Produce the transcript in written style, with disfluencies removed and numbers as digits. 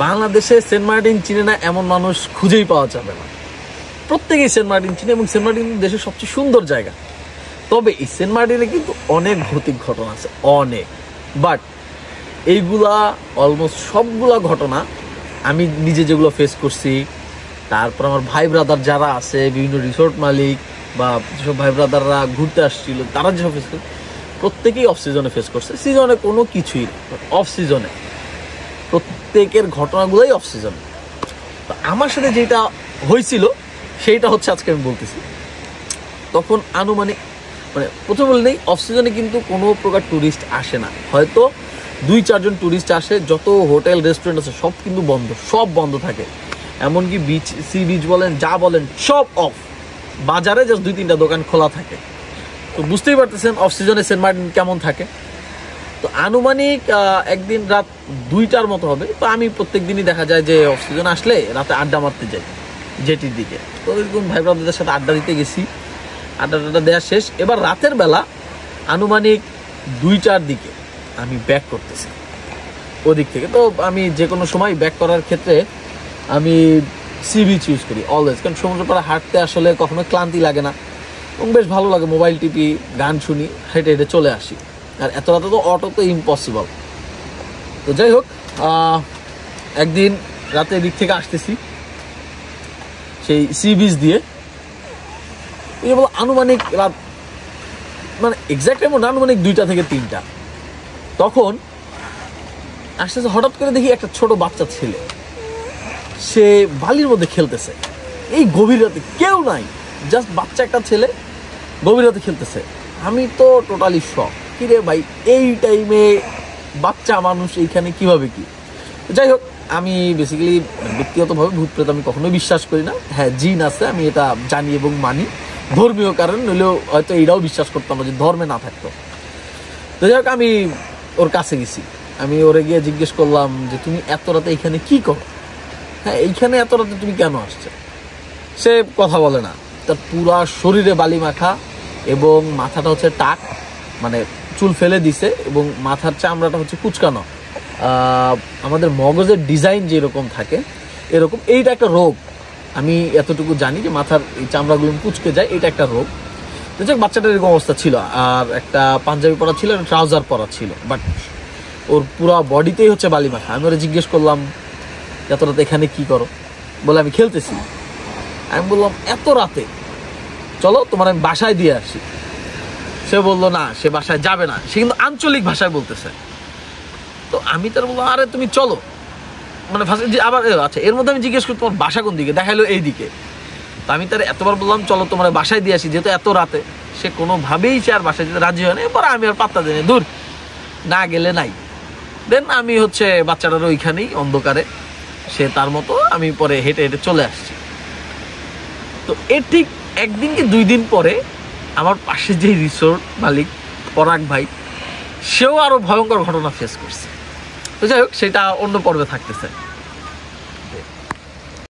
বাংলাদেশে Saint Martin চিনে না এমন মানুষ খুঁজেই পাওয়া যাবে না। প্রত্যেকেই সেন্ট মার্টিন চিনে এবং সেন্ট মার্টিন দেশের সবচেয়ে সুন্দর জায়গা। তবে এই সেন্ট মার্টিনে কিন্তু অনেক ভৌতিক ঘটনা আছে, অনেক। বাট এইগুলা অলমোস্ট সবগুলা ঘটনা আমি নিজে যেগুলো ফেস করছি, তারপর আমার ভাই ব্রাদার যারা আছে, বিভিন্ন রিসোর্ট মালিক বা যেসব ভাই ব্রাদাররা ঘুরতে আসছিল তারা যেসব ফেস করছে, প্রত্যেকেই অফ সিজনে ফেস করছে। সিজনে কোনো কিছুই না, অফ সিজনে প্রত্যেকের ঘটনাগুলোই অফ সিজনে। তো আমার সাথে যেটা হয়েছিল সেইটা হচ্ছে আজকে আমি বলতেছি। তখন আনুমানিক প্রথম বললেই অফ সিজনে কিন্তু কোনো প্রকার ট্যুরিস্ট আসে না, হয়তো 2-4 জন ট্যুরিস্ট আসে। যত হোটেল রেস্টুরেন্ট আছে সব কিন্তু বন্ধ, সব বন্ধ থাকে। এমনকি বিচ, সি বিচ বলেন, যা বলেন সব অফ। বাজারে জাস্ট 2-3টা দোকান খোলা থাকে। তো বুঝতেই পারতেছেন অফ সিজনে সেন্ট মার্টিন কেমন থাকে। তো আনুমানিক একদিন রাত 2টার মতো হবে। তো আমি প্রত্যেক দিনই দেখা যায় যে অফ সিজন আসলে রাতে আড্ডা মারতে যাই জেটির দিকে। তো ওইরকম ভাই ব্রাদারদের সাথে আড্ডা দিতে গেছি, আড্ডা দেওয়া শেষ। এবার রাতের বেলা আনুমানিক 2টার দিকে আমি ব্যাক করতেছি ওদিক থেকে। তো আমি যে কোনো সময় ব্যাক করার ক্ষেত্রে আমি সি বিচ ইউজ করি অলওয়েজ, কারণ সমুদ্র পাড়ে হাঁটতে আসলে কখনো ক্লান্তি লাগে না এবং বেশ ভালো লাগে। মোবাইল টিপি, গান শুনি, হেঁটে হেঁটে চলে আসি। আর এত রাতে তো অটো তো ইম্পসিবল। তো যাই হোক, একদিন রাতে দিক থেকে আসতেছি সেই সি বিচ দিয়ে, আনুমানিক রাত এক্সাক্ট এমন আনুমানিক 2টা থেকে 3টা। তখন আসতেছে, হঠাৎ করে দেখি একটা ছোট বাচ্চা ছেলে সে বালির মধ্যে খেলতেছে। এই গভীর রাতে কেউ নাই, জাস্ট বাচ্চা একটা ছেলে গভীর রাতে খেলতেছে। আমি তো টোটালি শক, কিরে ভাই এই টাইমে বাচ্চা মানুষ এইখানে কিভাবে কি। যাই হোক, আমি বেসিক্যালি ব্যক্তিগতভাবে ভূত প্রেত আমি কখনোই বিশ্বাস করি না। হ্যাঁ, জিন আছে, আমি এটা জানি এবং মানি, ধর্মীয় কারণ নইলেও হয়তো এটাও বিশ্বাস করতাম না যে ধর্মে না থাকতো। তো যাই হোক, আমি ওর কাছে গেছি। আমি ওরে গিয়ে জিজ্ঞেস করলাম যে তুমি এত রাতে এইখানে কি করো, হ্যাঁ এইখানে এত রাতে তুমি কেন আসছো। সে কথা বলে না, তার পুরা শরীরে বালি মাখা এবং মাথাটা হচ্ছে টাক, চুল ফেলে দিছে এবং মাথার চামড়াটা হচ্ছে কুচকানো। আমাদের মগজের ডিজাইন যেরকম থাকে এরকম। এইটা একটা রোগ, আমি এতটুকু জানি যে মাথার এই চামড়াগুলো কুচকে যায়, এটা একটা রোগ। তো যাক, বাচ্চাটার এরকম অবস্থা ছিল। আর একটা পাঞ্জাবি পরা ছিল, ট্রাউজার পরা ছিল, বাট ওর পুরো বডিতেই হচ্ছে বালি মাখা। আমি ওরা জিজ্ঞেস করলাম এত রাতে এখানে কি করো, বলে আমি খেলতেছি। আমি বললাম এত রাতে, চলো তোমার আমি বাসায় দিয়ে আসি। সে বললো না, সে বাসায় যাবে না। সে কিন্তু আঞ্চলিক ভাষায় বলতেছে। তো আমি তার বললাম আরে তুমি চলো, আবার আচ্ছা। এর মধ্যে আমি জিজ্ঞেস করি তোমার বাসা কোন দিকে, দেখাইলো এই দিকে। তো আমি তার এতবার বললাম চলো তোমার বাসায় দিয়ে আসি, যেহেতু এত রাতে। সে কোনোভাবেই সে আর বাসায় যেতে রাজি হয় না। এরপর আমি আর পাত্তা দিই, দূর না গেলে নাই। দেন আমি হচ্ছে বাচ্চাটার ওইখানেই অন্ধকারে সে তার মতো, আমি পরে হেঁটে হেঁটে চলে আসছি। তো এর ঠিক একদিন কি 2 দিন পরে আমার পাশে যে রিসোর্ট মালিক পরাগ ভাই, সেও আরো ভয়ঙ্কর ঘটনা ফেস করছে। তো যাই হোক, সেটা অন্য পর্বে থাকতেছে।